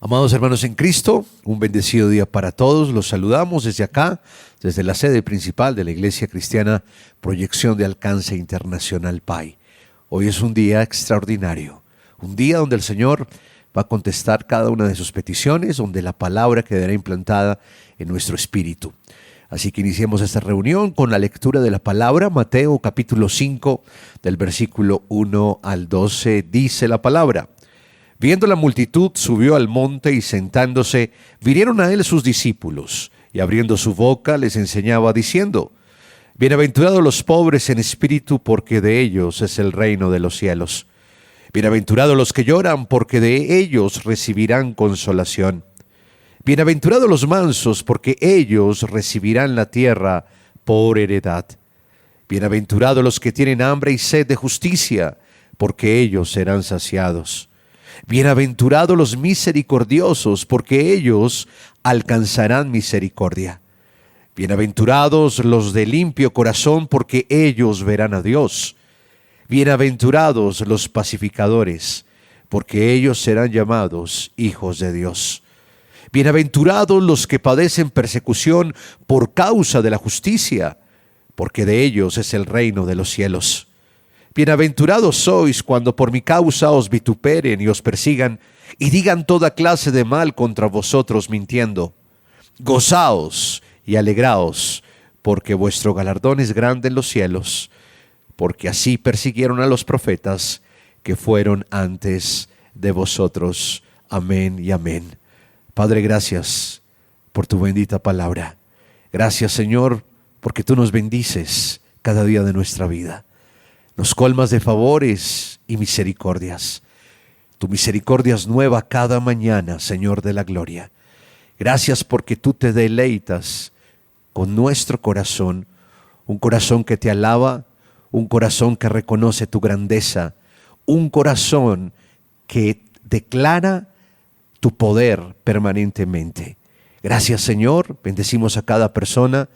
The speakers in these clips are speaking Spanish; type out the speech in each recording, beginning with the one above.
Amados hermanos en Cristo, un bendecido día para todos. Los saludamos desde acá, desde la sede principal de la Iglesia Cristiana Proyección de Alcance Internacional PAI. Hoy es un día extraordinario, un día donde el Señor va a contestar cada una de sus peticiones, donde la palabra quedará implantada en nuestro espíritu. Así que iniciemos esta reunión con la lectura de la palabra. Mateo capítulo 5, del versículo 1 al 12, dice la palabra: Viendo la multitud, subió al monte y sentándose, vinieron a él sus discípulos, y abriendo su boca les enseñaba diciendo: Bienaventurados los pobres en espíritu, porque de ellos es el reino de los cielos. Bienaventurados los que lloran, porque de ellos recibirán consolación. Bienaventurados los mansos, porque ellos recibirán la tierra por heredad. Bienaventurados los que tienen hambre y sed de justicia, porque ellos serán saciados. Bienaventurados los misericordiosos, porque ellos alcanzarán misericordia. Bienaventurados los de limpio corazón, porque ellos verán a Dios. Bienaventurados los pacificadores, porque ellos serán llamados hijos de Dios. Bienaventurados los que padecen persecución por causa de la justicia, porque de ellos es el reino de los cielos. Bienaventurados sois cuando por mi causa os vituperen y os persigan, y digan toda clase de mal contra vosotros mintiendo. Gozaos y alegraos, porque vuestro galardón es grande en los cielos, porque así persiguieron a los profetas que fueron antes de vosotros. Amén y amén. Padre, gracias por tu bendita palabra. Gracias, Señor, porque tú nos bendices cada día de nuestra vida. Nos colmas de favores y misericordias. Tu misericordia es nueva cada mañana, Señor de la gloria. Gracias porque tú te deleitas con nuestro corazón, un corazón que te alaba, un corazón que reconoce tu grandeza, un corazón que declara tu poder permanentemente. Gracias, Señor. Bendecimos a cada persona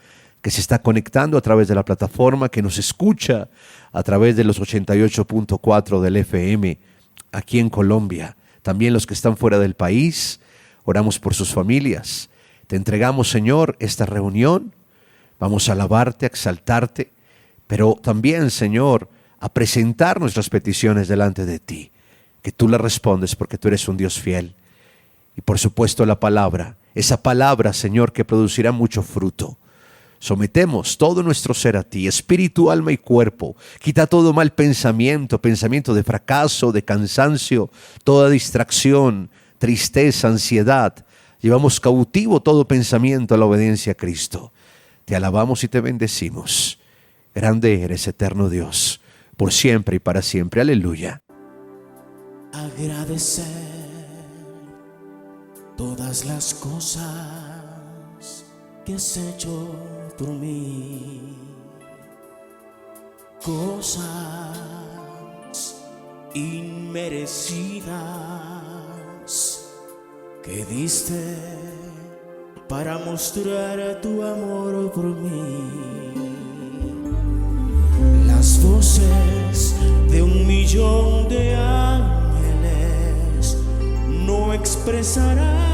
que se está conectando a través de la plataforma, que nos escucha a través de los 88.4 del FM aquí en Colombia. También los que están fuera del país, oramos por sus familias. Te entregamos, Señor, esta reunión. Vamos a alabarte, a exaltarte, pero también, Señor, a presentar nuestras peticiones delante de ti, que tú las respondes porque tú eres un Dios fiel. Y por supuesto la palabra, esa palabra, Señor, que producirá mucho fruto. Sometemos todo nuestro ser a ti, espíritu, alma y cuerpo. Quita todo mal pensamiento, pensamiento de fracaso, de cansancio, toda distracción, tristeza, ansiedad. Llevamos cautivo todo pensamiento a la obediencia a Cristo. Te alabamos y te bendecimos. Grande eres, eterno Dios, por siempre y para siempre. Aleluya. Agradecer todas las cosas que has hecho por mí, cosas inmerecidas que diste para mostrar tu amor por mí. Las voces de 1.000.000 de ángeles no expresarán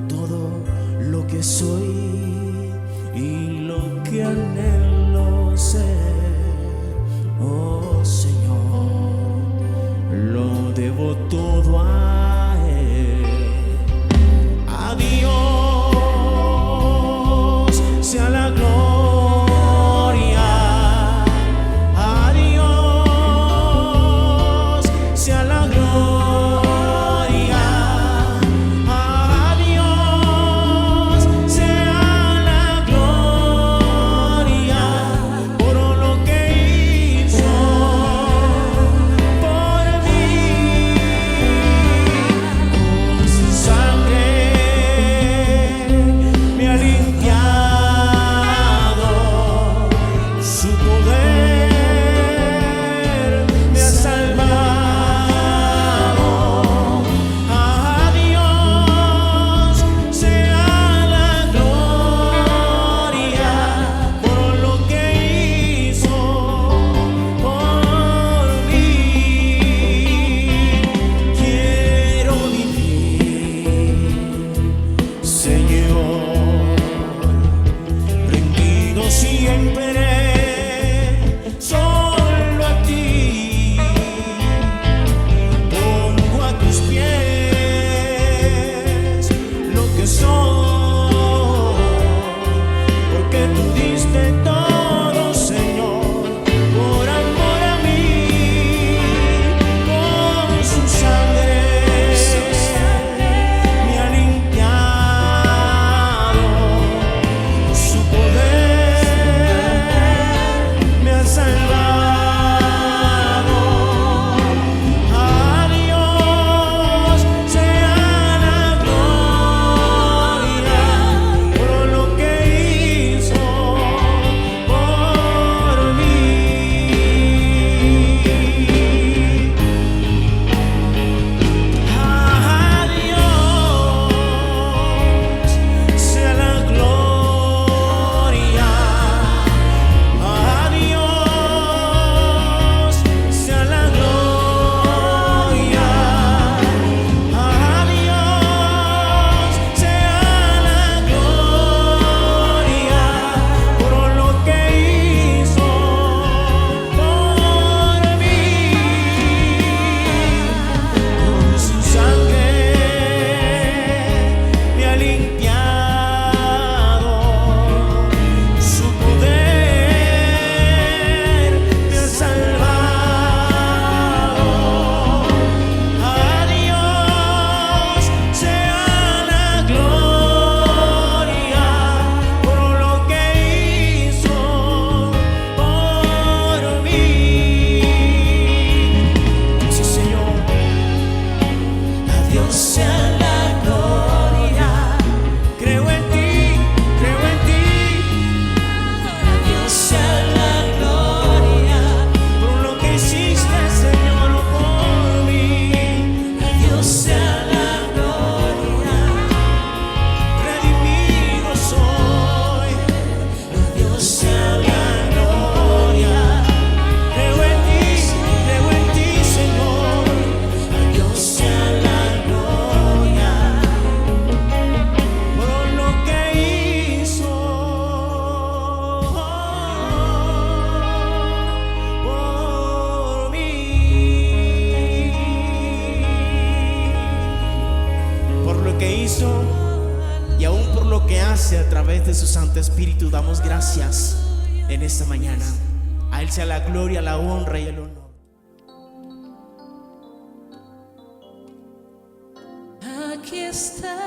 todo lo que soy y lo que anhelo ser. Oh Señor, lo debo todo a Él. A Dios sea la gloria. A Dios sea la gloria. visto y aún por lo que hace a través de su Santo Espíritu. Damos gracias en esta mañana. A Él sea la gloria, la honra y el honor. Aquí está,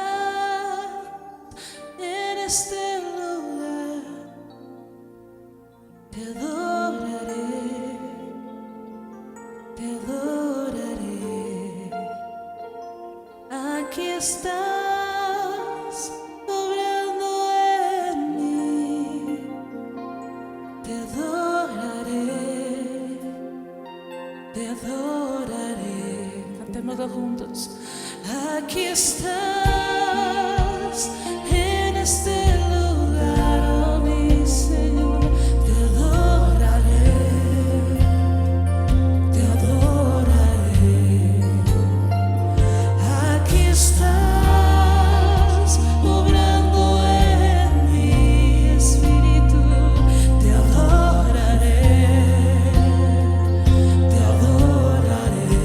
en este lugar, te adoraré, te adoraré. Aquí estás, obrando en mí, te adoraré, te adoraré. Cantémoslo juntos. Aquí estás, en este lugar, oh mi Señor, te adoraré, te adoraré. Aquí estás, obrando en mi espíritu, te adoraré, te adoraré.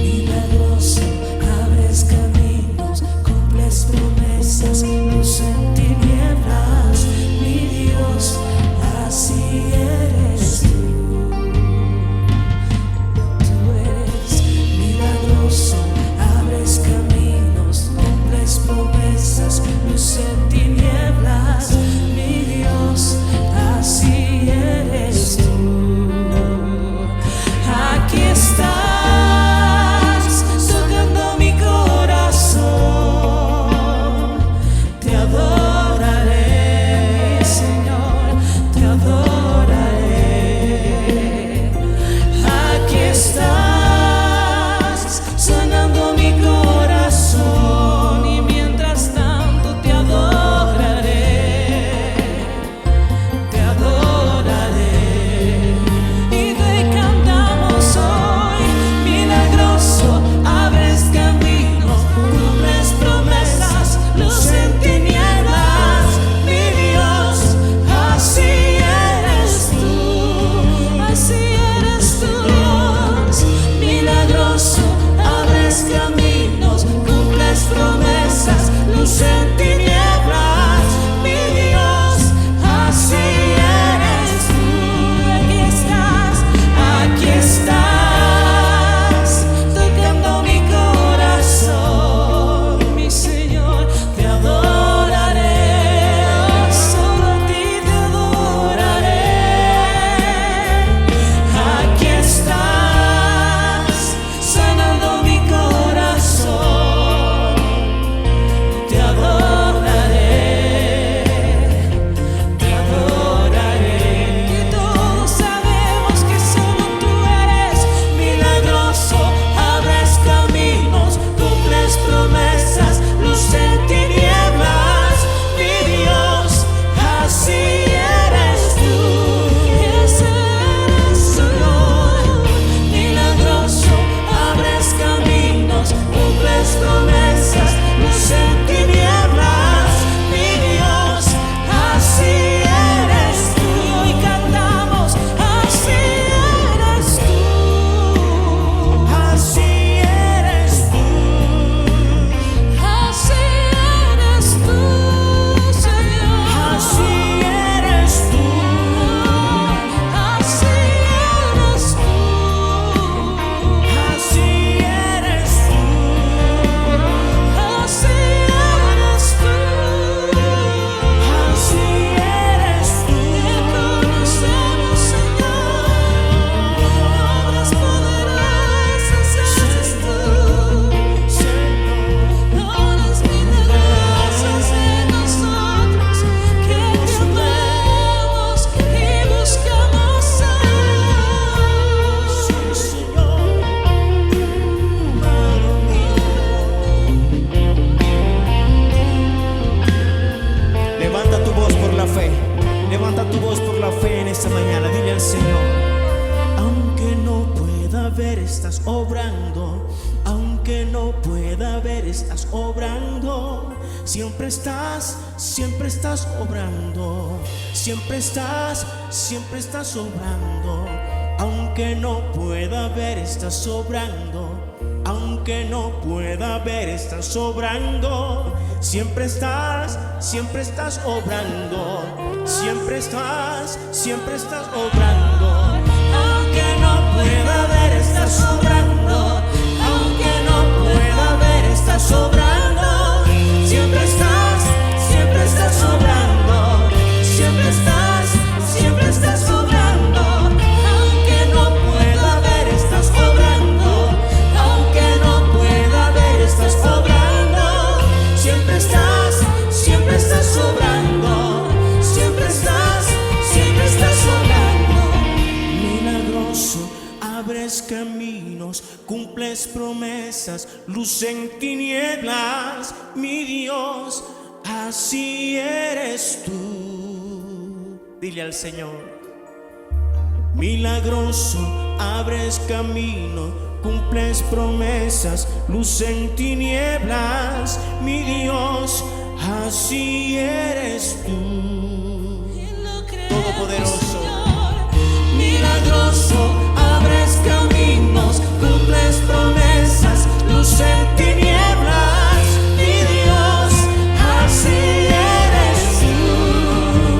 Milagroso, abres caminos, cumples promesas, luz en tinieblas, mi Dios, así eres tú. Tú eres milagroso, abres caminos, cumples promesas, luz en tinieblas, mi Dios, así eres tú. Aquí estás, tocando mi corazón, te adoraré, Señor, te adoraré. Aquí estás, sonando mi corazón, y mientras tanto te adoraré, te adoraré. Y te cantamos hoy, milagroso, abres caminos, cumples promesas, luz en tinieblas, mi Dios, así eres tú, Dios. Milagroso, abres caminos, cumples promesas, luz en tinieblas, mi Dios, así eres tú. Aquí estás, tocando mi corazón, mi Señor, te adoraré, solo a ti te adoraré. Aquí estás, sanando mi corazón, te adoraré, te adoraré. Y todos sabemos que solo tú eres milagroso, abres caminos, cumples promesas, luz en tinieblas, mi Dios, así eres tú. Ese eres, Señor, milagroso, abres caminos, cumples promesas, luz en tinieblas, mi Dios, así eres tú. Y cantamos, así eres tú, así eres tú, así eres tú, Señor, así eres tú, así eres tú, así eres tú, así eres tú, así eres tú. Te conocemos, Señor, obras poderosas eres tú, obras milagrosas en nosotros, que te amamos y buscamos a Señor, Levanta tu voz por la fe. Levanta tu voz por la fe en esta mañana. Dile al Señor: aunque no pueda ver, estás obrando. Aunque no pueda ver, estás obrando. Siempre estás obrando. Siempre estás obrando. Aunque no pueda ver, estás obrando. aunque no pueda ver, estás obrando. Siempre estás obrando. Siempre estás obrando. Aunque no pueda ver, estás obrando. Aunque no pueda ver, estás obrando. Siempre estás obrando. Siempre estás obrando. Aunque no pueda ver, estás obrando. Aunque no pueda ver, estás obrando. Siempre estás obrando. Siempre estás obrando. Milagroso, abres caminos, cumples promesas, luz en tinieblas, mi Dios, así eres tú. Dile al Señor. Milagroso, abres camino, cumples promesas, luz en tinieblas, mi Dios, así eres tú. Todopoderoso. Milagroso, abres caminos, cumples promesas, luz en tinieblas, mi Dios, así eres tú.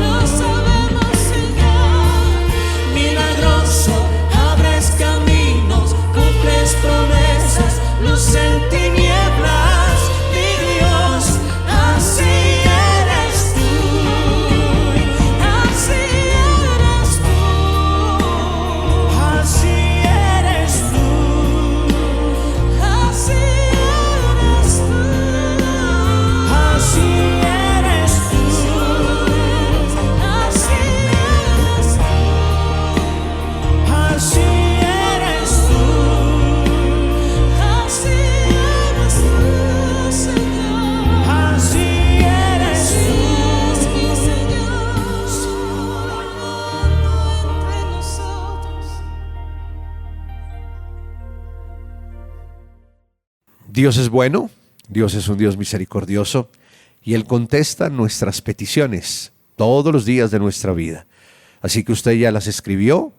Lo sabemos, Señor. Milagroso, abres caminos, cumples promesas, luz en tinieblas, mi Dios, así eres tú. Así eres tú. Así eres tú. Así eres tú. Así eres tú. Así eres tú. Así eres tú. Así eres tú, Señor. Así eres tú. Sí, Señor. Solo entre nosotros. Dios es bueno, Dios es un Dios misericordioso y Él contesta nuestras peticiones todos los días de nuestra vida. Así que usted ya las escribió,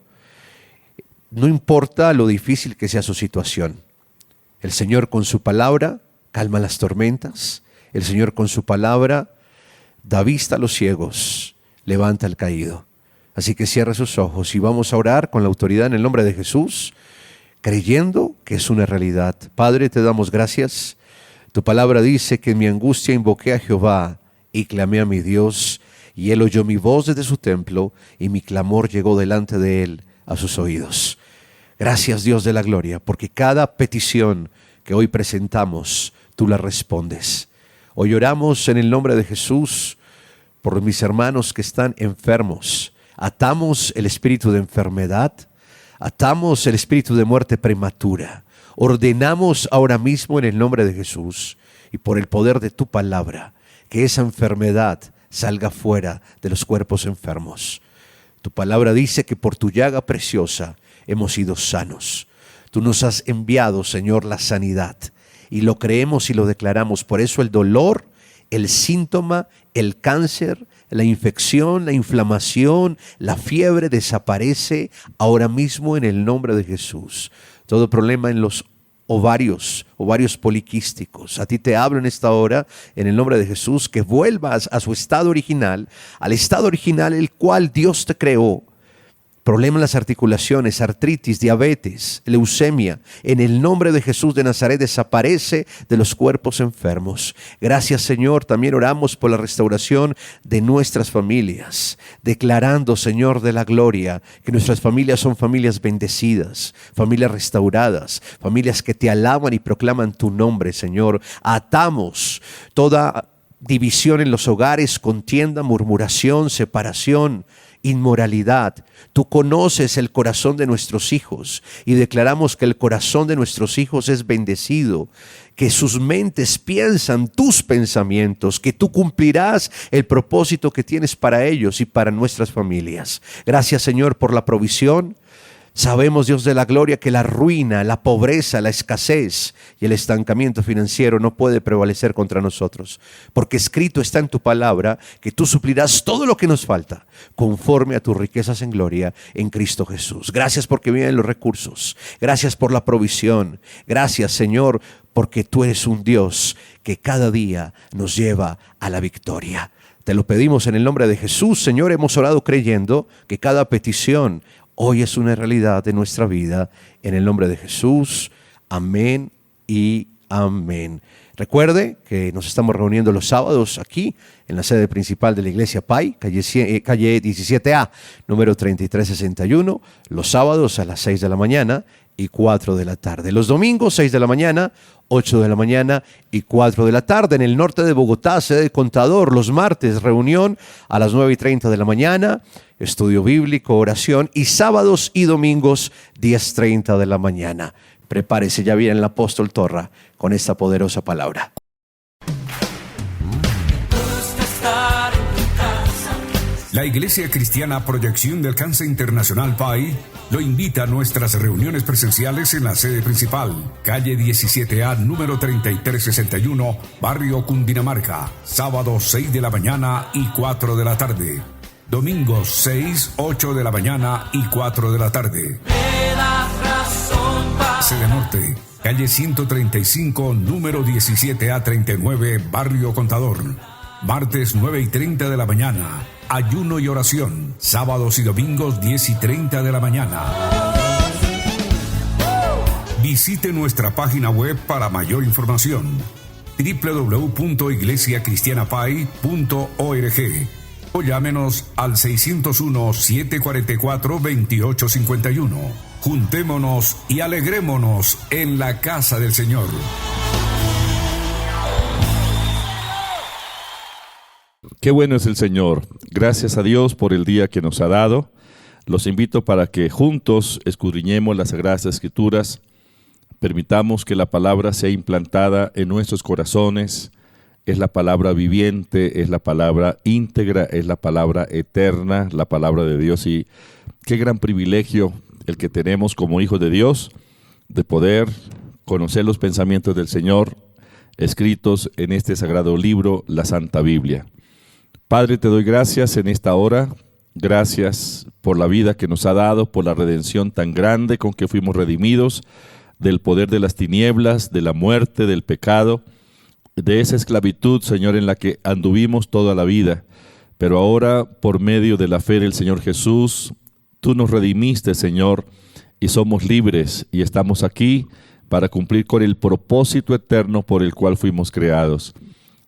no importa lo difícil que sea su situación. El Señor con su palabra calma las tormentas, el Señor con su palabra da vista a los ciegos, levanta al caído. Así que cierre sus ojos y vamos a orar con la autoridad en el nombre de Jesús, creyendo que es una realidad. Padre, te damos gracias. Tu palabra dice que en mi angustia invoqué a Jehová y clamé a mi Dios, y Él oyó mi voz desde su templo, y mi clamor llegó delante de Él a sus oídos. Gracias, Dios de la gloria, porque cada petición que hoy presentamos, tú la respondes. Hoy oramos en el nombre de Jesús por mis hermanos que están enfermos. Atamos el espíritu de enfermedad, atamos el espíritu de muerte prematura. Ordenamos ahora mismo en el nombre de Jesús y por el poder de tu palabra que esa enfermedad salga fuera de los cuerpos enfermos. Tu palabra dice que por tu llaga preciosa hemos sido sanos. Tú nos has enviado, Señor, la sanidad y lo creemos y lo declaramos. Por eso el dolor, el síntoma, el cáncer, la infección, la inflamación, la fiebre desaparece ahora mismo en el nombre de Jesús. Todo problema en los ovarios poliquísticos. A ti te hablo en esta hora, en el nombre de Jesús, que vuelvas a su estado original, al estado original el cual Dios te creó. Problemas en las articulaciones, artritis, diabetes, leucemia, en el nombre de Jesús de Nazaret desaparece de los cuerpos enfermos. Gracias, Señor. También oramos por la restauración de nuestras familias, declarando, Señor de la gloria, que nuestras familias son familias bendecidas, familias restauradas, familias que te alaban y proclaman tu nombre, Señor. Atamos toda división en los hogares, contienda, murmuración, separación, inmoralidad. Tú conoces el corazón de nuestros hijos y declaramos que el corazón de nuestros hijos es bendecido, que sus mentes piensan tus pensamientos, que tú cumplirás el propósito que tienes para ellos y para nuestras familias. Gracias, Señor, por la provisión. Sabemos, Dios de la gloria, que la ruina, la pobreza, la escasez y el estancamiento financiero no puede prevalecer contra nosotros, porque escrito está en tu palabra que tú suplirás todo lo que nos falta, conforme a tus riquezas en gloria en Cristo Jesús. Gracias porque vienen los recursos, gracias por la provisión, gracias, Señor, porque tú eres un Dios que cada día nos lleva a la victoria. Te lo pedimos en el nombre de Jesús, Señor. Hemos orado creyendo que cada petición hoy es una realidad de nuestra vida. En el nombre de Jesús, amén y amén. Recuerde que nos estamos reuniendo los sábados aquí en la sede principal de la Iglesia PAI, calle 17A, número 3361, los sábados a las 6 de la mañana y 4 de la tarde. Los domingos, 6 de la mañana, 8 de la mañana y 4 de la tarde. En el norte de Bogotá, sede de Contador, los martes, reunión a las 9:30 de la mañana, estudio bíblico, oración, y sábados y domingos, 10:30 de la mañana. Prepárese, ya viene el apóstol Torra con esta poderosa palabra. La Iglesia Cristiana Proyección de Alcance Internacional PAI lo invita a nuestras reuniones presenciales en la sede principal, calle 17A, número 3361, barrio Cundinamarca, sábados 6 de la mañana y 4 de la tarde. Domingos 6, 8 de la mañana y 4 de la tarde. Sede Norte, calle 135, número 17A39, barrio Contador. Martes 9:30 de la mañana, ayuno y oración. Sábados y domingos 10:30 de la mañana. Visite nuestra página web para mayor información: www.iglesiacristianapai.org o llámenos al 601-744-2851. Juntémonos y alegrémonos en la casa del Señor. Qué bueno es el Señor. Gracias a Dios por el día que nos ha dado. Los invito para que juntos escudriñemos las Sagradas Escrituras. Permitamos que la palabra sea implantada en nuestros corazones. Es la palabra viviente, es la palabra íntegra, es la palabra eterna, la palabra de Dios. Y qué gran privilegio el que tenemos como hijos de Dios de poder conocer los pensamientos del Señor escritos en este sagrado libro, la Santa Biblia. Padre, te doy gracias en esta hora. Gracias por la vida que nos ha dado, por la redención tan grande con que fuimos redimidos del poder de las tinieblas, de la muerte, del pecado, de esa esclavitud, Señor, en la que anduvimos toda la vida. Pero ahora, por medio de la fe del Señor Jesús, tú nos redimiste, Señor, y somos libres y estamos aquí para cumplir con el propósito eterno por el cual fuimos creados.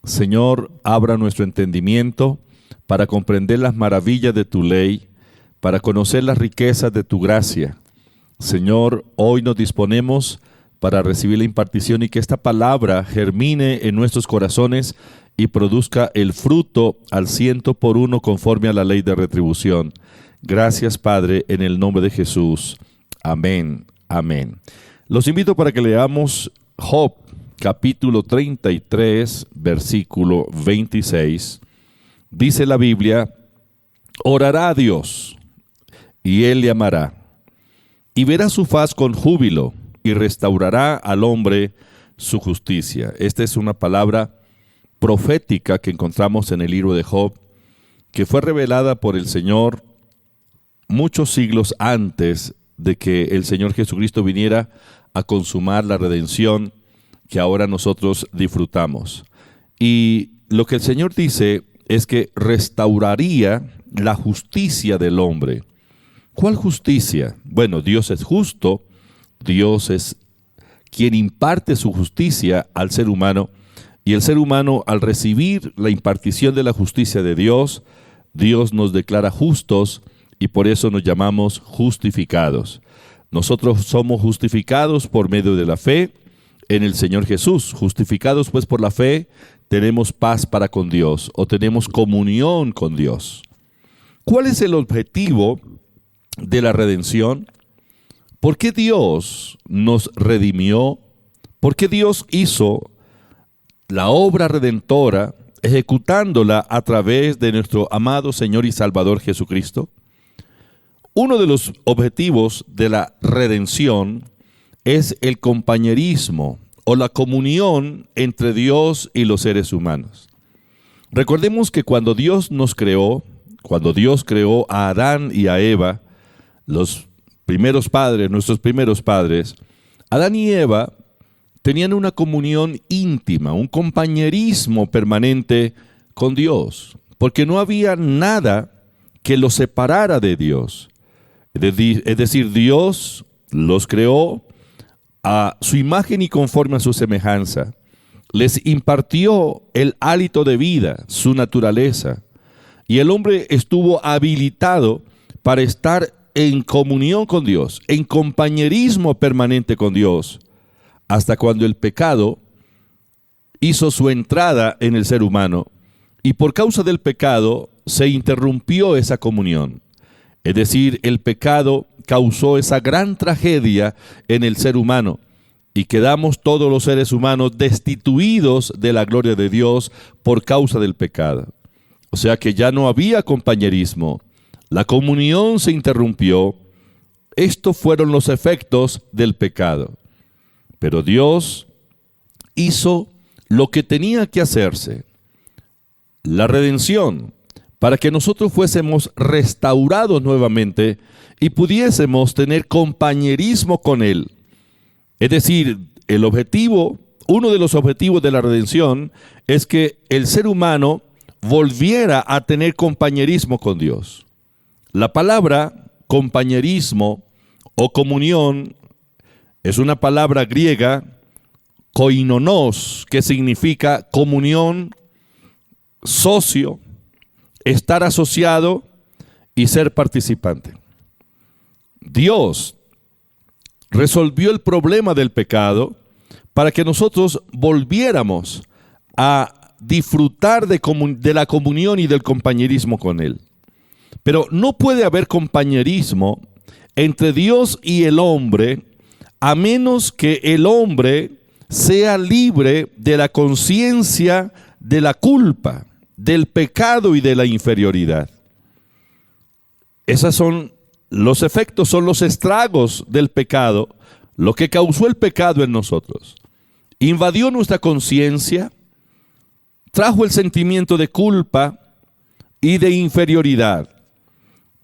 Señor, abra nuestro entendimiento para comprender las maravillas de tu ley, para conocer las riquezas de tu gracia. Señor, hoy nos disponemos para recibir la impartición y que esta palabra germine en nuestros corazones y produzca el fruto al 100% conforme a la ley de retribución. Gracias, Padre, en el nombre de Jesús. Amén. Amén. Los invito para que leamos Job, capítulo 33, versículo 26. Dice la Biblia: orará a Dios, y Él le amará, y verá su faz con júbilo, y restaurará al hombre su justicia. Esta es una palabra profética que encontramos en el libro de Job, que fue revelada por el Señor muchos siglos antes de que el Señor Jesucristo viniera a consumar la redención que ahora nosotros disfrutamos. Y lo que el Señor dice es que restauraría la justicia del hombre. ¿Cuál justicia? Bueno, Dios es justo, Dios es quien imparte su justicia al ser humano, y el ser humano, al recibir la impartición de la justicia de Dios, Dios nos declara justos y por eso nos llamamos justificados. Nosotros somos justificados por medio de la fe en el Señor Jesús. Justificados pues por la fe, tenemos paz para con Dios o tenemos comunión con Dios. ¿Cuál es el objetivo de la redención? ¿Por qué Dios nos redimió? ¿Por qué Dios hizo la obra redentora ejecutándola a través de nuestro amado Señor y Salvador Jesucristo? Uno de los objetivos de la redención es el compañerismo o la comunión entre Dios y los seres humanos. Recordemos que cuando Dios nos creó, cuando Dios creó a Adán y a Eva, los primeros padres, nuestros primeros padres, Adán y Eva tenían una comunión íntima, un compañerismo permanente con Dios, porque no había nada que los separara de Dios. Es decir, Dios los creó a su imagen y conforme a su semejanza. Les impartió el hálito de vida, su naturaleza, y el hombre estuvo habilitado para estar en comunión con Dios, en compañerismo permanente con Dios, hasta cuando el pecado hizo su entrada en el ser humano, y por causa del pecado se interrumpió esa comunión. Es decir, el pecado causó esa gran tragedia en el ser humano, y quedamos todos los seres humanos destituidos de la gloria de Dios por causa del pecado. O sea que ya no había compañerismo, la comunión se interrumpió. Estos fueron los efectos del pecado. Pero Dios hizo lo que tenía que hacerse, la redención, para que nosotros fuésemos restaurados nuevamente y pudiésemos tener compañerismo con Él. Es decir, uno de los objetivos de la redención es que el ser humano volviera a tener compañerismo con Dios. La palabra compañerismo o comunión es una palabra griega, koinonos, que significa comunión, socio, estar asociado y ser participante. Dios resolvió el problema del pecado para que nosotros volviéramos a disfrutar de la comunión y del compañerismo con Él. Pero no puede haber compañerismo entre Dios y el hombre a menos que el hombre sea libre de la conciencia de la culpa, del pecado y de la inferioridad. Esos son los efectos, son los estragos del pecado, lo que causó el pecado en nosotros. Invadió nuestra conciencia, trajo el sentimiento de culpa y de inferioridad.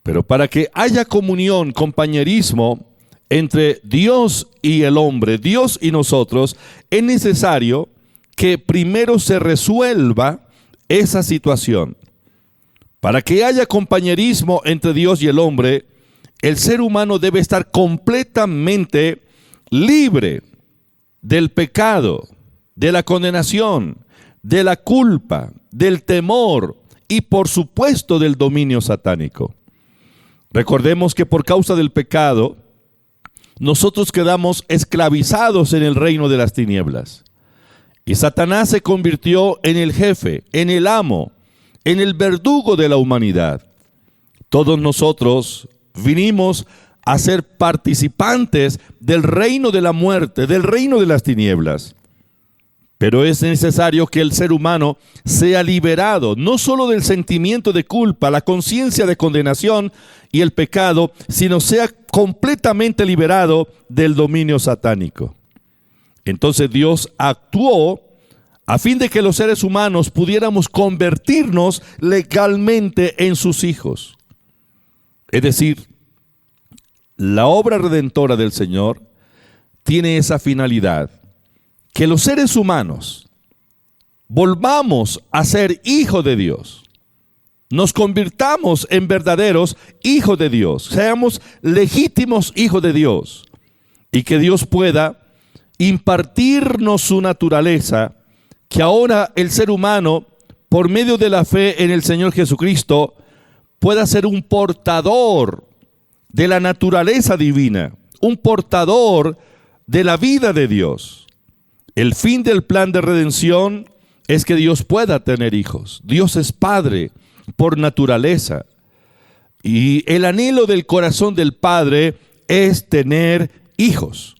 Pero para que haya comunión, compañerismo entre Dios y el hombre, Dios y nosotros, es necesario que primero se resuelva esa situación. Para que haya compañerismo entre Dios y el hombre, el ser humano debe estar completamente libre del pecado, de la condenación, de la culpa, del temor y por supuesto del dominio satánico. Recordemos que por causa del pecado, nosotros quedamos esclavizados en el reino de las tinieblas. Y Satanás se convirtió en el jefe, en el amo, en el verdugo de la humanidad. Todos nosotros vinimos a ser participantes del reino de la muerte, del reino de las tinieblas. Pero es necesario que el ser humano sea liberado, no solo del sentimiento de culpa, la conciencia de condenación y el pecado, sino sea completamente liberado del dominio satánico. Entonces Dios actuó a fin de que los seres humanos pudiéramos convertirnos legalmente en sus hijos. Es decir, la obra redentora del Señor tiene esa finalidad, que los seres humanos volvamos a ser hijos de Dios, nos convirtamos en verdaderos hijos de Dios, seamos legítimos hijos de Dios, y que Dios pueda impartirnos su naturaleza, que ahora el ser humano, por medio de la fe en el Señor Jesucristo, pueda ser un portador de la naturaleza divina, un portador de la vida de Dios. El fin del plan de redención es que Dios pueda tener hijos. Dios es Padre por naturaleza. Y el anhelo del corazón del Padre es tener hijos.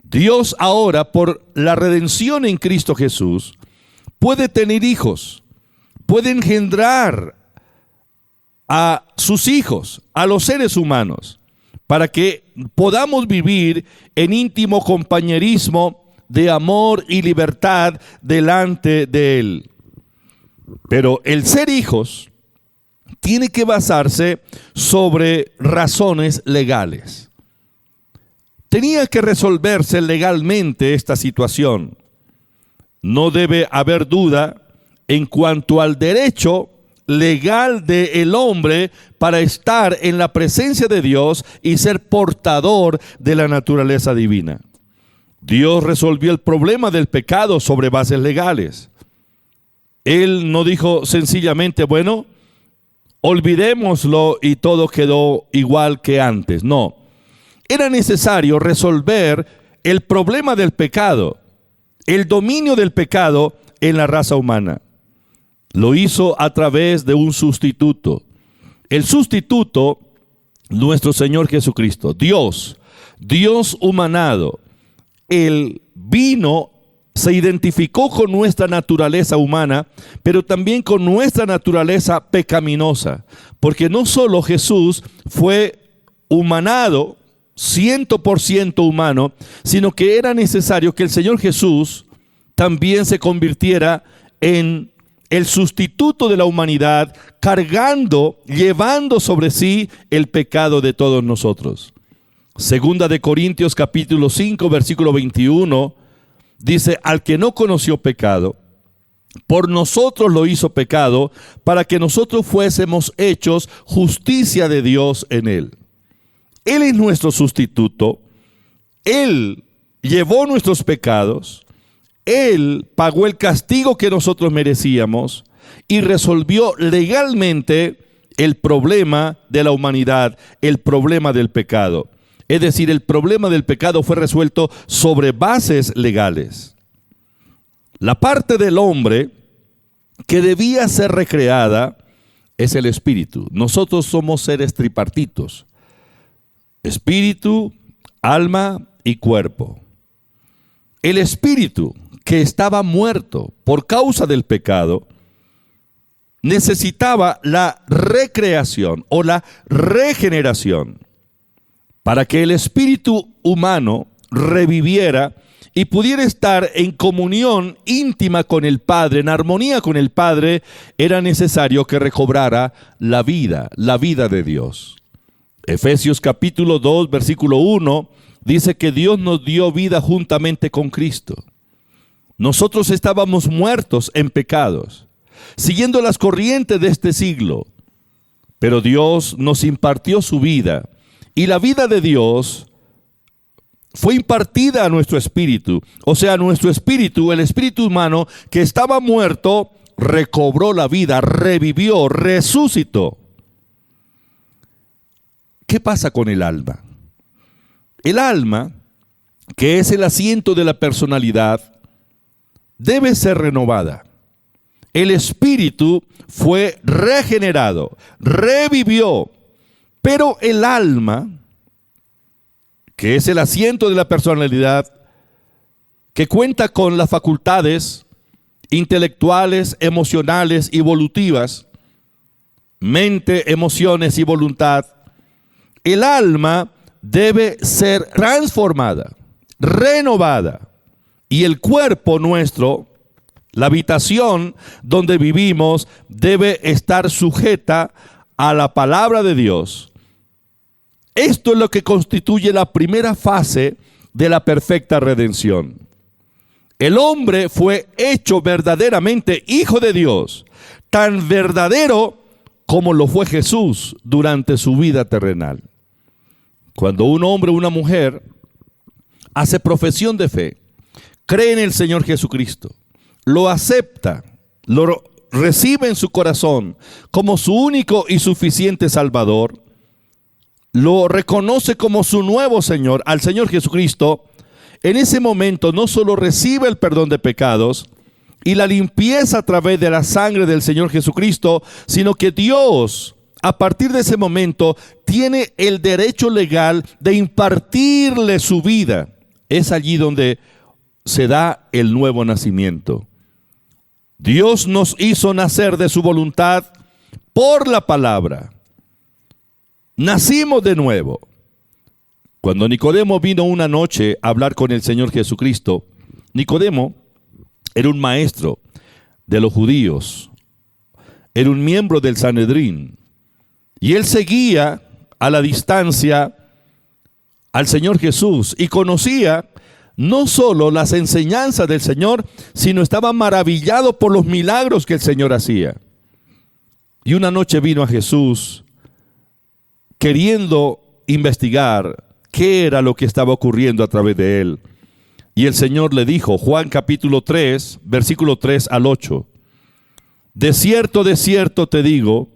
Dios ahora, por la redención en Cristo Jesús, puede tener hijos, puede engendrar a sus hijos, a los seres humanos, para que podamos vivir en íntimo compañerismo de amor y libertad delante de Él. Pero el ser hijos tiene que basarse sobre razones legales. Tenía que resolverse legalmente esta situación. No debe haber duda en cuanto al derecho legal del hombre para estar en la presencia de Dios y ser portador de la naturaleza divina. Dios resolvió el problema del pecado sobre bases legales. Él no dijo sencillamente, bueno, olvidémoslo y todo quedó igual que antes. No, era necesario resolver el problema del pecado, el dominio del pecado en la raza humana. Lo hizo a través de un sustituto. El sustituto, nuestro Señor Jesucristo, Dios humanado. Él vino, se identificó con nuestra naturaleza humana, pero también con nuestra naturaleza pecaminosa. Porque no solo Jesús fue humanado, 100% humano, sino que era necesario que el Señor Jesús también se convirtiera en el sustituto de la humanidad, cargando, llevando sobre sí el pecado de todos nosotros. Segunda de Corintios capítulo 5, versículo 21, dice, al que no conoció pecado, por nosotros lo hizo pecado, para que nosotros fuésemos hechos justicia de Dios en él. Él es nuestro sustituto, Él llevó nuestros pecados, Él pagó el castigo que nosotros merecíamos y resolvió legalmente el problema de la humanidad, el problema del pecado. Es decir, el problema del pecado fue resuelto sobre bases legales. La parte del hombre que debía ser recreada es el espíritu. Nosotros somos seres tripartitos: espíritu, alma y cuerpo. El espíritu, que estaba muerto por causa del pecado, necesitaba la recreación o la regeneración para que el espíritu humano reviviera y pudiera estar en comunión íntima con el Padre, en armonía con el Padre. Era necesario que recobrara la vida de Dios. Efesios capítulo 2, versículo 1, dice que Dios nos dio vida juntamente con Cristo. Nosotros estábamos muertos en pecados, siguiendo las corrientes de este siglo, pero Dios nos impartió su vida, y la vida de Dios fue impartida a nuestro espíritu. O sea, nuestro espíritu, el espíritu humano que estaba muerto, recobró la vida, revivió, resucitó. ¿Qué pasa con el alma? El alma, que es el asiento de la personalidad, debe ser renovada. El espíritu fue regenerado, revivió, pero el alma, que es el asiento de la personalidad, que cuenta con las facultades intelectuales, emocionales y evolutivas, mente, emociones y voluntad, el alma debe ser transformada, renovada, y el cuerpo nuestro, la habitación donde vivimos, debe estar sujeta a la palabra de Dios. Esto es lo que constituye la primera fase de la perfecta redención. El hombre fue hecho verdaderamente hijo de Dios, tan verdadero como lo fue Jesús durante su vida terrenal. Cuando un hombre o una mujer hace profesión de fe, cree en el Señor Jesucristo, lo acepta, lo recibe en su corazón como su único y suficiente Salvador, lo reconoce como su nuevo Señor, al Señor Jesucristo, en ese momento no solo recibe el perdón de pecados y la limpieza a través de la sangre del Señor Jesucristo, sino que Dios, a partir de ese momento, tiene el derecho legal de impartirle su vida. Es allí donde se da el nuevo nacimiento. Dios nos hizo nacer de su voluntad por la palabra. nacimos de nuevo. Cuando Nicodemo vino una noche a hablar con el Señor Jesucristo, Nicodemo era un maestro de los judíos, era un miembro del Sanedrín, y él seguía a la distancia al Señor Jesús y conocía no solo las enseñanzas del Señor, sino estaba maravillado por los milagros que el Señor hacía. Y una noche vino a Jesús queriendo investigar qué era lo que estaba ocurriendo a través de él. Y el Señor le dijo, Juan capítulo 3, versículo 3 al 8, de cierto te digo,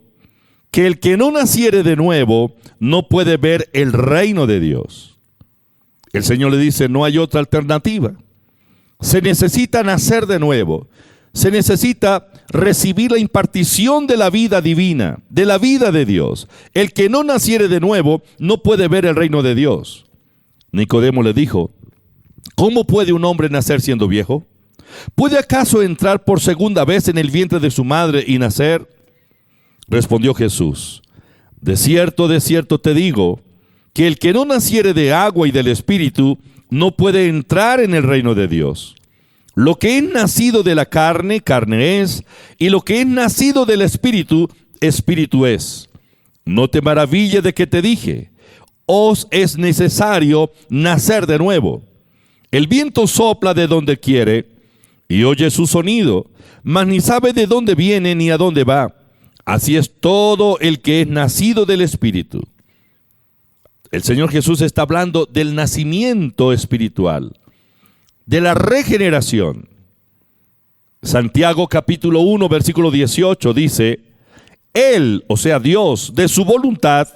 que el que no naciere de nuevo no puede ver el reino de Dios. El Señor le dice, no hay otra alternativa. Se necesita nacer de nuevo. Se necesita recibir la impartición de la vida divina, de la vida de Dios. El que no naciere de nuevo no puede ver el reino de Dios. Nicodemo le dijo, ¿cómo puede un hombre nacer siendo viejo? ¿Puede acaso entrar por segunda vez en el vientre de su madre y nacer? Respondió Jesús, de cierto te digo, que el que no naciere de agua y del Espíritu no puede entrar en el reino de Dios. Lo que es nacido de la carne, carne es, y lo que es nacido del Espíritu, Espíritu es. No te maravilles de que te dije, os es necesario nacer de nuevo. El viento sopla de donde quiere, y oye su sonido, mas ni sabe de dónde viene ni a dónde va. Así es todo el que es nacido del Espíritu. El Señor Jesús está hablando del nacimiento espiritual, de la regeneración. Santiago capítulo 1, versículo 18 dice, Él, o sea Dios, de su voluntad,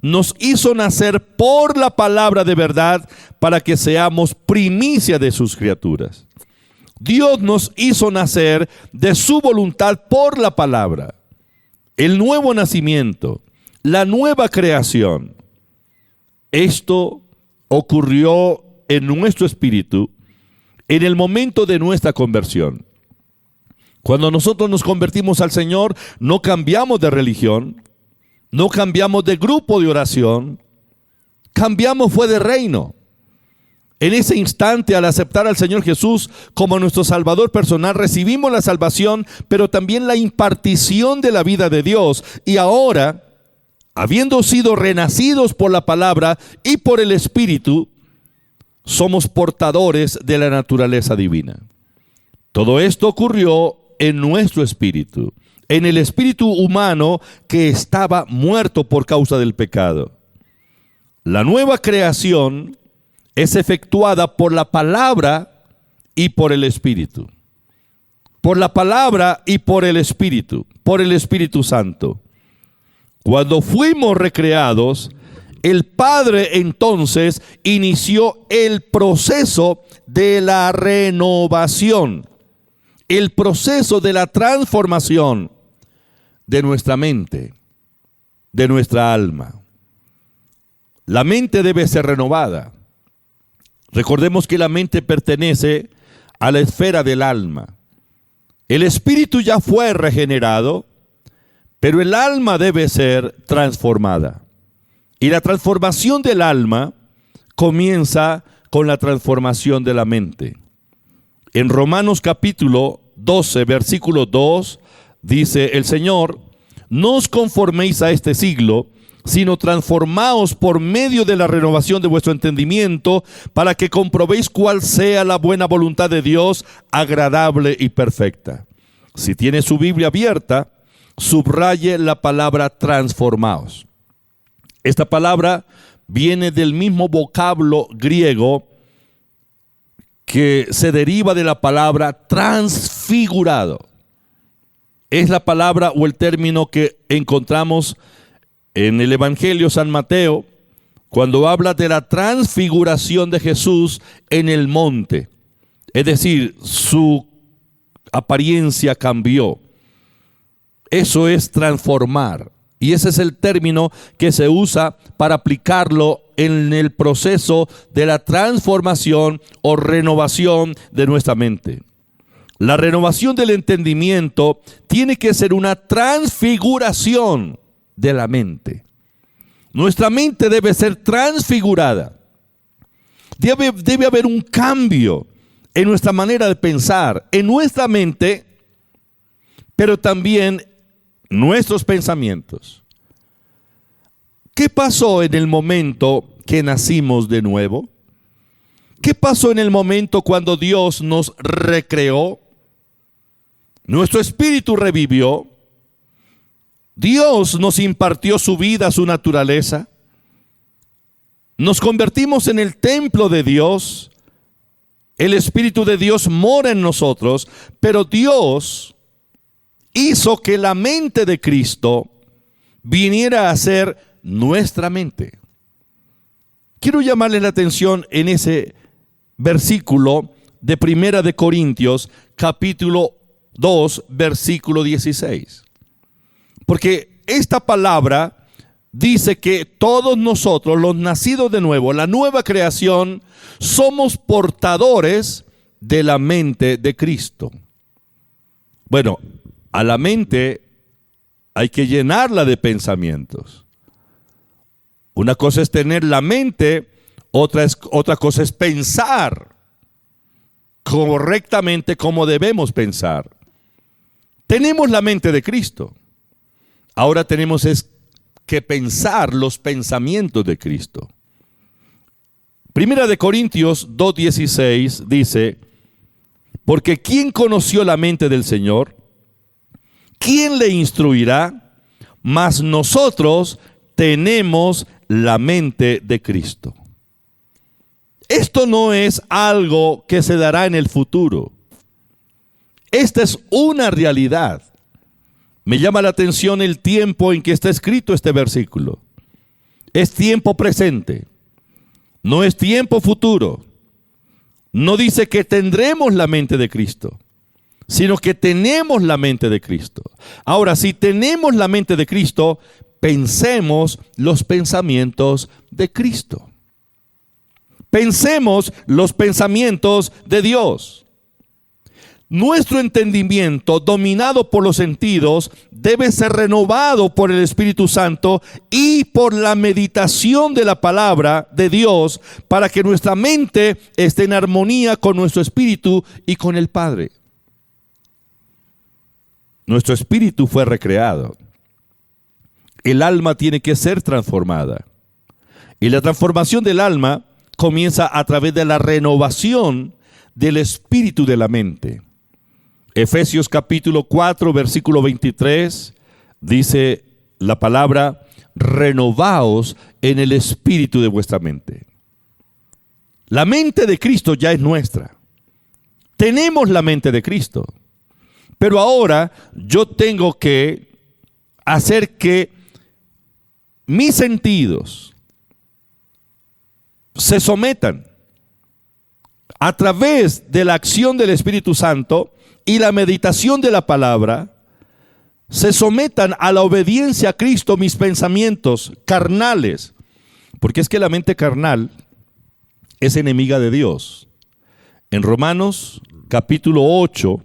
nos hizo nacer por la palabra de verdad para que seamos primicia de sus criaturas. Dios nos hizo nacer de su voluntad por la palabra. El nuevo nacimiento, la nueva creación. Esto ocurrió en nuestro espíritu en el momento de nuestra conversión. Cuando nosotros nos convertimos al Señor, no cambiamos de religión, no cambiamos de grupo de oración, cambiamos fue de reino. En ese instante, al aceptar al Señor Jesús como nuestro Salvador personal, recibimos la salvación, pero también la impartición de la vida de Dios. Y ahora, habiendo sido renacidos por la palabra y por el Espíritu, somos portadores de la naturaleza divina. Todo esto ocurrió en nuestro espíritu, en el espíritu humano que estaba muerto por causa del pecado. La nueva creación es efectuada por la palabra y por el Espíritu. Por la palabra y por el Espíritu Santo. Cuando fuimos recreados, el Padre entonces inició el proceso de la renovación, el proceso de la transformación de nuestra mente, de nuestra alma. La mente debe ser renovada. Recordemos que la mente pertenece a la esfera del alma. El espíritu ya fue regenerado, pero el alma debe ser transformada. Y la transformación del alma comienza con la transformación de la mente. En Romanos capítulo 12, versículo 2, dice el Señor, no os conforméis a este siglo, sino transformaos por medio de la renovación de vuestro entendimiento, para que comprobéis cuál sea la buena voluntad de Dios, agradable y perfecta. Si tiene su Biblia abierta, subraye la palabra transformaos. Esta palabra viene del mismo vocablo griego que se deriva de la palabra transfigurado. Es la palabra o el término que encontramos en el Evangelio San Mateo, cuando habla de la transfiguración de Jesús en el monte. Es decir, su apariencia cambió. Eso es transformar. Y ese es el término que se usa para aplicarlo en el proceso de la transformación o renovación de nuestra mente. La renovación del entendimiento tiene que ser una transfiguración de la mente. Nuestra mente debe ser transfigurada. Debe haber un cambio en nuestra manera de pensar, en nuestra mente, pero también nuestros pensamientos. ¿Qué pasó en el momento que nacimos de nuevo? ¿Qué pasó en el momento cuando Dios nos recreó? Nuestro espíritu revivió. Dios nos impartió su vida, su naturaleza. Nos convertimos en el templo de Dios. El Espíritu de Dios mora en nosotros, pero Dios hizo que la mente de Cristo viniera a ser nuestra mente. Quiero llamarle la atención en ese versículo de Primera de Corintios, capítulo 2, versículo 16. Porque esta palabra dice que todos nosotros, los nacidos de nuevo, la nueva creación, somos portadores de la mente de Cristo. Bueno, a la mente hay que llenarla de pensamientos. Una cosa es tener la mente, otra cosa es pensar correctamente como debemos pensar. Tenemos la mente de Cristo. Ahora tenemos que pensar los pensamientos de Cristo. Primera de Corintios 2:16 dice: porque ¿quién conoció la mente del Señor? ¿Quién le instruirá? Mas nosotros tenemos la mente de Cristo. Esto no es algo que se dará en el futuro. Esta es una realidad. Me llama la atención el tiempo en que está escrito este versículo. Es tiempo presente, no es tiempo futuro. No dice que tendremos la mente de Cristo, sino que tenemos la mente de Cristo. Ahora, si tenemos la mente de Cristo, pensemos los pensamientos de Cristo. Pensemos los pensamientos de Dios. Nuestro entendimiento, dominado por los sentidos, debe ser renovado por el Espíritu Santo y por la meditación de la palabra de Dios, para que nuestra mente esté en armonía con nuestro espíritu y con el Padre. Nuestro espíritu fue recreado. El alma tiene que ser transformada. Y la transformación del alma comienza a través de la renovación del espíritu de la mente. Efesios capítulo 4, versículo 23, dice la palabra: renovaos en el espíritu de vuestra mente. La mente de Cristo ya es nuestra. Tenemos la mente de Cristo. Pero ahora yo tengo que hacer que mis sentidos se sometan a través de la acción del Espíritu Santo y la meditación de la palabra, se sometan a la obediencia a Cristo mis pensamientos carnales, porque es que la mente carnal es enemiga de Dios. En Romanos capítulo 8,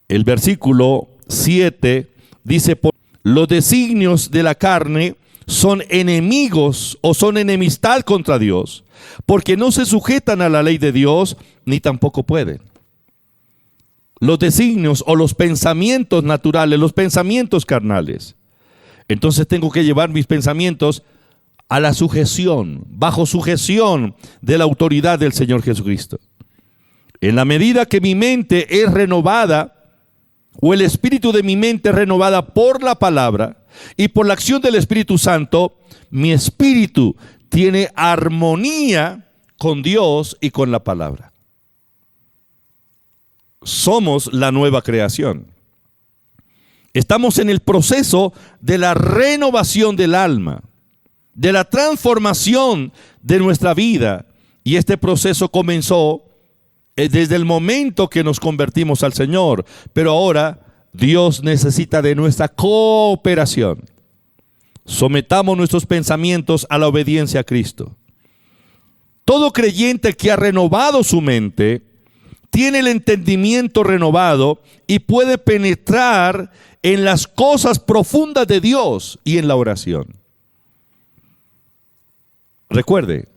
el versículo 7 dice: los designios de la carne son enemigos o son enemistad contra Dios, porque no se sujetan a la ley de Dios, ni tampoco pueden. Los designios o los pensamientos naturales, los pensamientos carnales. Entonces tengo que llevar mis pensamientos a la sujeción, bajo sujeción de la autoridad del Señor Jesucristo. En la medida que mi mente es renovada, o el espíritu de mi mente es renovada por la palabra y por la acción del Espíritu Santo, mi espíritu tiene armonía con Dios y con la palabra. Somos la nueva creación. Estamos en el proceso de la renovación del alma, de la transformación de nuestra vida. Y este proceso comenzó desde el momento que nos convertimos al Señor. Pero ahora Dios necesita de nuestra cooperación. Sometamos nuestros pensamientos a la obediencia a Cristo. Todo creyente que ha renovado su mente tiene el entendimiento renovado y puede penetrar en las cosas profundas de Dios y en la oración. Recuerde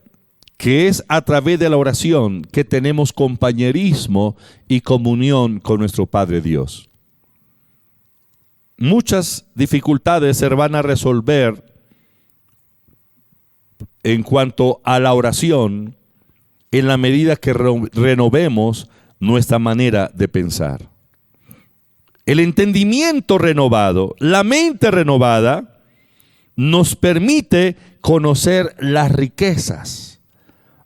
que es a través de la oración que tenemos compañerismo y comunión con nuestro Padre Dios. Muchas dificultades se van a resolver en cuanto a la oración en la medida que renovemos nuestra manera de pensar. El entendimiento renovado, la mente renovada, nos permite conocer las riquezas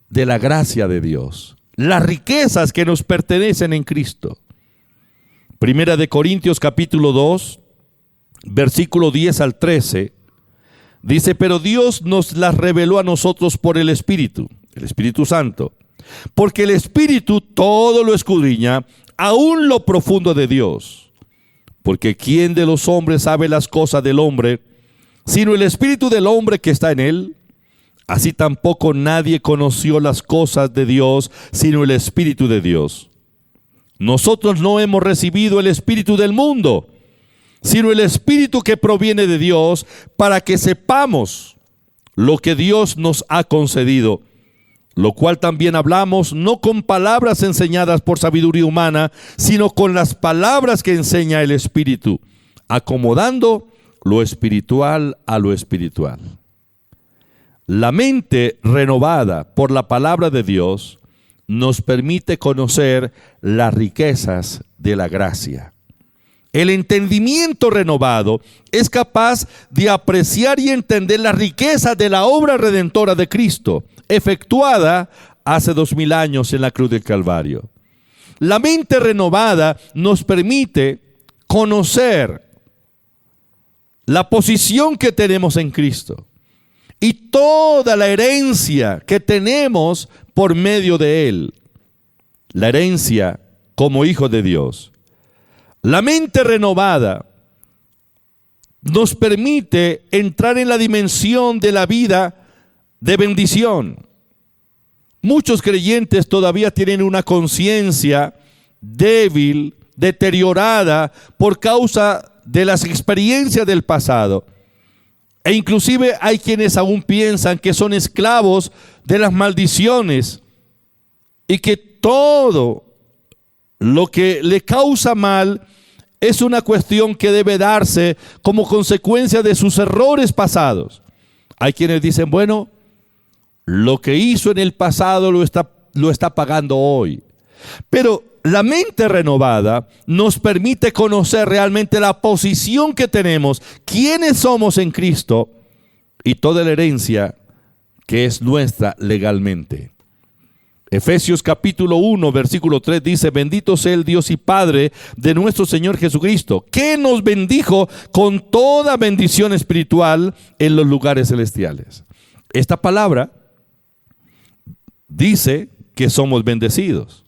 de la gracia de Dios, las riquezas que nos pertenecen en Cristo. Primera de Corintios capítulo 2, versículo 10 al 13, dice: pero Dios nos las reveló a nosotros por el Espíritu Santo, porque el Espíritu todo lo escudriña, aún lo profundo de Dios. Porque ¿quién de los hombres sabe las cosas del hombre, sino el Espíritu del hombre que está en él? Así tampoco nadie conoció las cosas de Dios, sino el Espíritu de Dios. Nosotros no hemos recibido el espíritu del mundo, sino el Espíritu que proviene de Dios, para que sepamos lo que Dios nos ha concedido, lo cual también hablamos, no con palabras enseñadas por sabiduría humana, sino con las palabras que enseña el Espíritu, acomodando lo espiritual a lo espiritual. La mente renovada por la palabra de Dios nos permite conocer las riquezas de la gracia. El entendimiento renovado es capaz de apreciar y entender la riqueza de la obra redentora de Cristo, efectuada hace 2000 años en la cruz del Calvario. La mente renovada nos permite conocer la posición que tenemos en Cristo y toda la herencia que tenemos por medio de Él, la herencia como hijo de Dios. La mente renovada nos permite entrar en la dimensión de la vida de bendición. Muchos creyentes todavía tienen una conciencia débil, deteriorada por causa de las experiencias del pasado. E inclusive hay quienes aún piensan que son esclavos de las maldiciones y que todo lo que le causa mal es una cuestión que debe darse como consecuencia de sus errores pasados. Hay quienes dicen, bueno, lo que hizo en el pasado lo está pagando hoy. Pero la mente renovada nos permite conocer realmente la posición que tenemos, quiénes somos en Cristo y toda la herencia que es nuestra legalmente. Efesios capítulo 1, versículo 3 dice: bendito sea el Dios y Padre de nuestro Señor Jesucristo, que nos bendijo con toda bendición espiritual en los lugares celestiales. Esta palabra dice que somos bendecidos.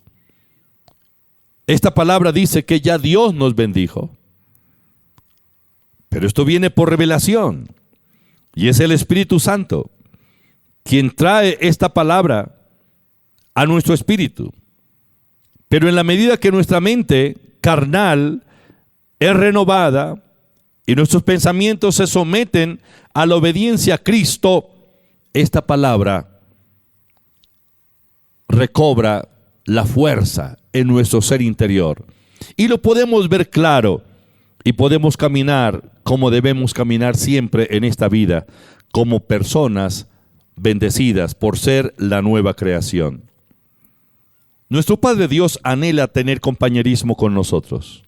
Esta palabra dice que ya Dios nos bendijo. Pero esto viene por revelación. Y es el Espíritu Santo quien trae esta palabra a nuestro espíritu. Pero en la medida que nuestra mente carnal es renovada y nuestros pensamientos se someten a la obediencia a Cristo, esta palabra recobra la fuerza en nuestro ser interior. Y lo podemos ver claro y podemos caminar como debemos caminar siempre en esta vida, como personas bendecidas por ser la nueva creación. Nuestro Padre Dios anhela tener compañerismo con nosotros.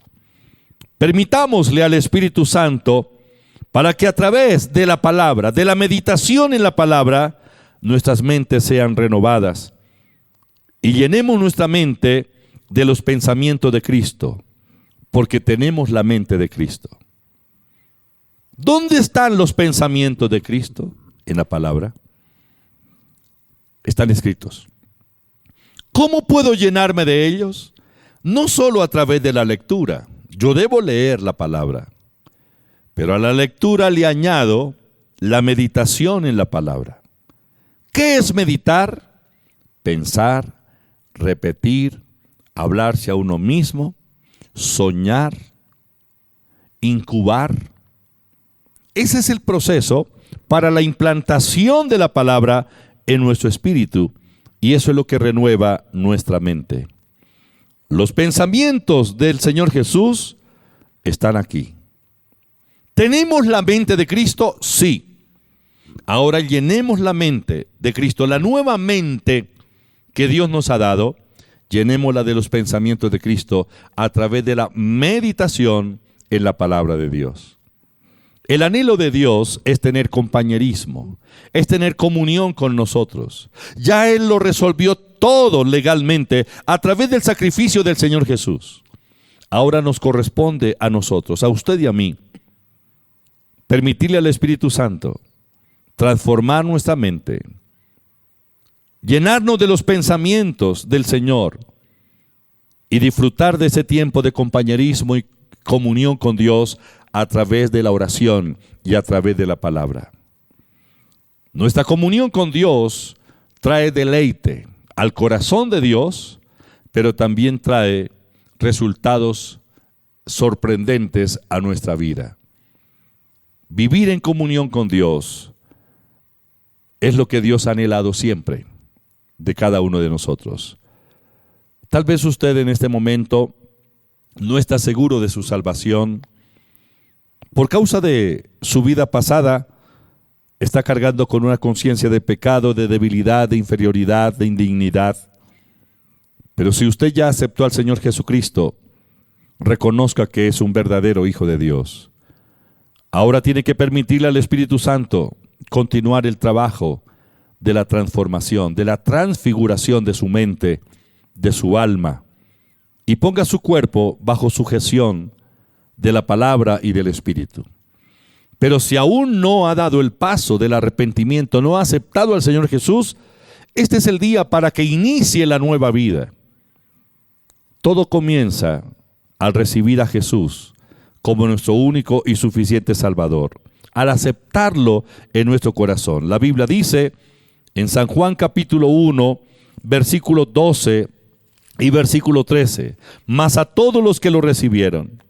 Permitámosle al Espíritu Santo para que a través de la palabra, de la meditación en la palabra, nuestras mentes sean renovadas y llenemos nuestra mente de los pensamientos de Cristo, porque tenemos la mente de Cristo. ¿Dónde están los pensamientos de Cristo? En la palabra. Están escritos. ¿Cómo puedo llenarme de ellos? No solo a través de la lectura. Yo debo leer la palabra, pero a la lectura le añado la meditación en la palabra. ¿Qué es meditar? Pensar, repetir, hablarse a uno mismo, soñar, incubar. Ese es el proceso para la implantación de la palabra en nuestro espíritu, y eso es lo que renueva nuestra mente. Los pensamientos del Señor Jesús están aquí. ¿Tenemos la mente de Cristo? Sí. Ahora llenemos la mente de Cristo, la nueva mente que Dios nos ha dado, llenémosla de los pensamientos de Cristo a través de la meditación en la palabra de Dios. El anhelo de Dios es tener compañerismo, es tener comunión con nosotros. Ya Él lo resolvió todo legalmente a través del sacrificio del Señor Jesús. Ahora nos corresponde a nosotros, a usted y a mí, permitirle al Espíritu Santo transformar nuestra mente, llenarnos de los pensamientos del Señor y disfrutar de ese tiempo de compañerismo y comunión con Dios a través de la oración y a través de la palabra. Nuestra comunión con Dios trae deleite al corazón de Dios, pero también trae resultados sorprendentes a nuestra vida. Vivir en comunión con Dios es lo que Dios ha anhelado siempre de cada uno de nosotros. Tal vez usted en este momento no está seguro de su salvación. Por causa de su vida pasada, está cargando con una conciencia de pecado, de debilidad, de inferioridad, de indignidad. Pero si usted ya aceptó al Señor Jesucristo, reconozca que es un verdadero hijo de Dios. Ahora tiene que permitirle al Espíritu Santo continuar el trabajo de la transformación, de la transfiguración de su mente, de su alma, y ponga su cuerpo bajo sujeción de la palabra y del Espíritu. Pero si aún no ha dado el paso del arrepentimiento, no ha aceptado al Señor Jesús, este es el día para que inicie la nueva vida. Todo comienza al recibir a Jesús como nuestro único y suficiente Salvador, al aceptarlo en nuestro corazón. La Biblia dice en San Juan capítulo 1, versículo 12 y versículo 13, mas a todos los que lo recibieron,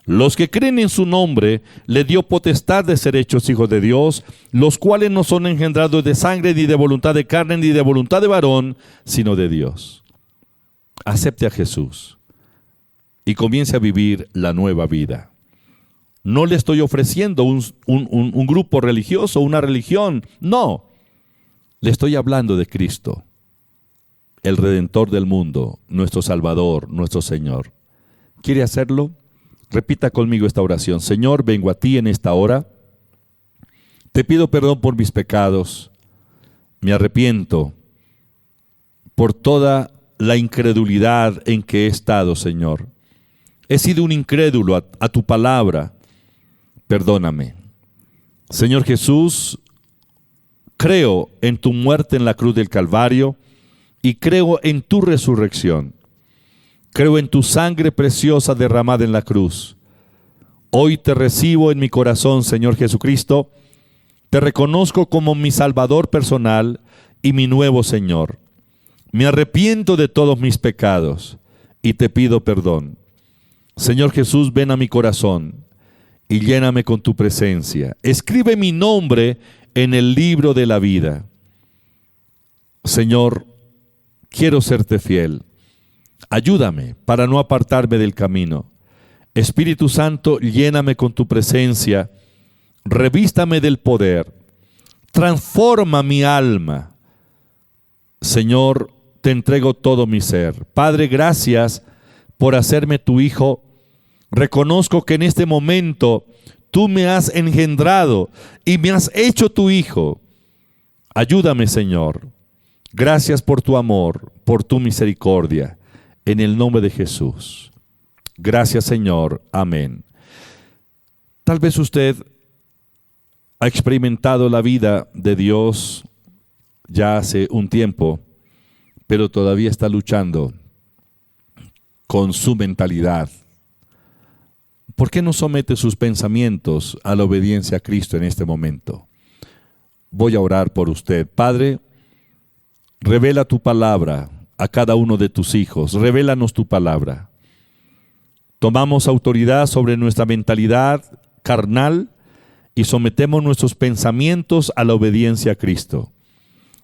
los que creen en su nombre, le dio potestad de ser hechos hijos de Dios, los cuales no son engendrados de sangre, ni de voluntad de carne, ni de voluntad de varón, sino de Dios. Acepte a Jesús y comience a vivir la nueva vida. No le estoy ofreciendo un grupo religioso, una religión. No, le estoy hablando de Cristo, el Redentor del mundo, nuestro Salvador, nuestro Señor. ¿Quiere hacerlo? Repita conmigo esta oración. Señor, vengo a ti en esta hora. Te pido perdón por mis pecados. Me arrepiento por toda la incredulidad en que he estado, Señor. He sido un incrédulo a tu palabra. Perdóname. Señor Jesús, creo en tu muerte en la cruz del Calvario y creo en tu resurrección. Creo en tu sangre preciosa derramada en la cruz. Hoy te recibo en mi corazón, Señor Jesucristo. Te reconozco como mi Salvador personal y mi nuevo Señor. Me arrepiento de todos mis pecados y te pido perdón. Señor Jesús, ven a mi corazón y lléname con tu presencia. Escribe mi nombre en el libro de la vida. Señor, quiero serte fiel. Ayúdame para no apartarme del camino. Espíritu Santo, lléname con tu presencia. Revístame del poder. Transforma mi alma. Señor, te entrego todo mi ser. Padre, gracias por hacerme tu hijo. Reconozco que en este momento tú me has engendrado y me has hecho tu hijo. Ayúdame, Señor. Gracias por tu amor, por tu misericordia. En el nombre de Jesús. Gracias, Señor. Amén. Tal vez usted ha experimentado la vida de Dios ya hace un tiempo, pero todavía está luchando con su mentalidad. ¿Por qué no somete sus pensamientos a la obediencia a Cristo en este momento? Voy a orar por usted. Padre, revela tu palabra a cada uno de tus hijos. Revélanos tu palabra. Tomamos autoridad sobre nuestra mentalidad carnal y sometemos nuestros pensamientos a la obediencia a Cristo.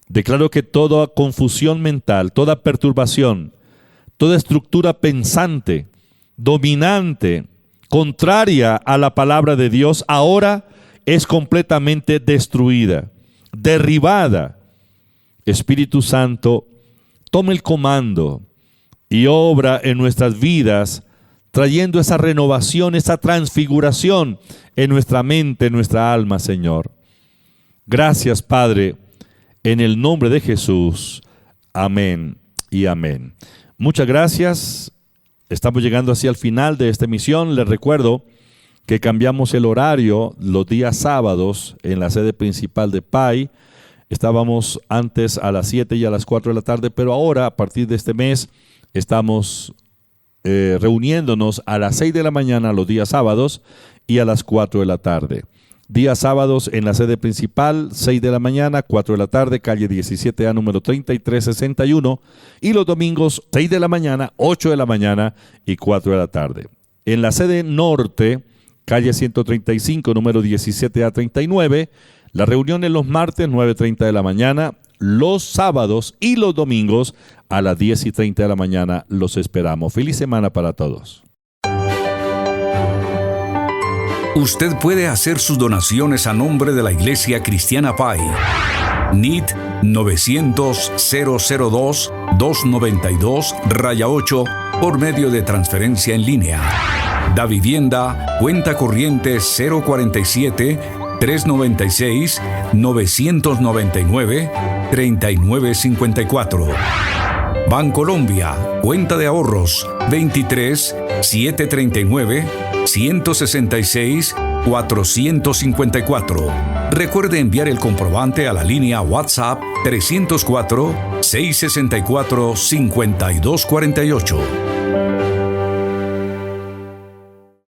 Declaro que toda confusión mental, toda perturbación, toda estructura pensante, dominante, contraria a la palabra de Dios, ahora es completamente destruida, derribada. Espíritu Santo, toma el comando y obra en nuestras vidas, trayendo esa renovación, esa transfiguración en nuestra mente, en nuestra alma, Señor. Gracias, Padre, en el nombre de Jesús. Amén y amén. Muchas gracias. Estamos llegando así al final de esta emisión. Les recuerdo que cambiamos el horario los días sábados en la sede principal de PAI. Estábamos antes a las 7 y a las 4 de la tarde, pero ahora, a partir de este mes, estamos reuniéndonos a las 6 de la mañana los días sábados y a las 4 de la tarde. Días sábados en la sede principal, 6 de la mañana, 4 de la tarde, calle 17A, número 3361. Y los domingos, 6 de la mañana, 8 de la mañana y 4 de la tarde. En la sede norte, calle 135, número 17A39, la reunión en los martes, 9:30 de la mañana, los sábados y los domingos a las 10:30 de la mañana. Los esperamos. Feliz semana para todos. Usted puede hacer sus donaciones a nombre de la Iglesia Cristiana PAI. NIT 900-002-292-8 por medio de transferencia en línea. Da Vivienda, cuenta corriente 047-396-999-3954. Bancolombia, cuenta de ahorros 23-739-166-454. Recuerde enviar el comprobante a la línea WhatsApp 304-664-5248.